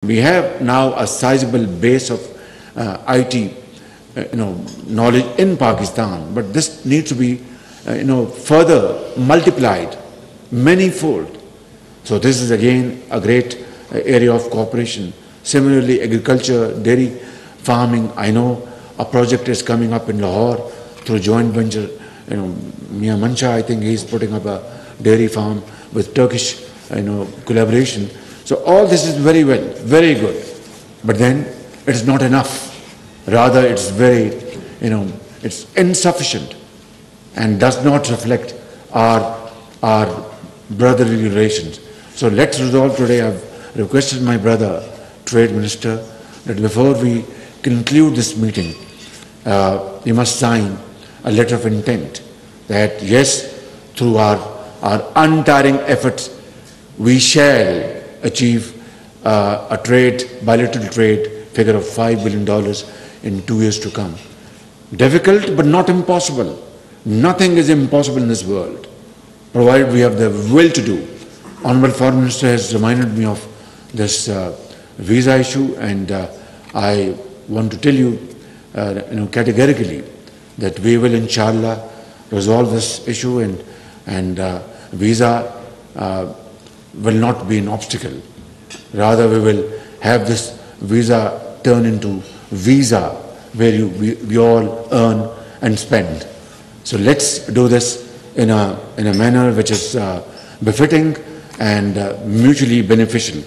We have now a sizable base of IT knowledge in Pakistan, but this needs to be further multiplied many-fold. So this is again a great area of cooperation. Similarly, agriculture, dairy farming, I know a project is coming up in Lahore through joint venture. Mia Mancha, I think he is putting up a dairy farm with Turkish collaboration. So all this is very well, very good. But then it is not enough. Rather, it's very, it's insufficient and does not reflect our brotherly relations. So let's resolve today. I've requested my brother, Trade Minister, that before we conclude this meeting, we must sign a letter of intent that yes, through our untiring efforts, we shall achieve a bilateral trade figure of $5 billion in 2 years to come. Difficult, but not impossible. Nothing is impossible in this world, provided we have the will to do. Honorable Foreign Minister has reminded me of this visa issue, and I want to tell you, categorically that we will, inshallah, resolve this issue, and visa will not be an obstacle. Rather, we will have this visa turn into visa where we all earn and spend. So let's do this in a manner which is befitting and mutually beneficial.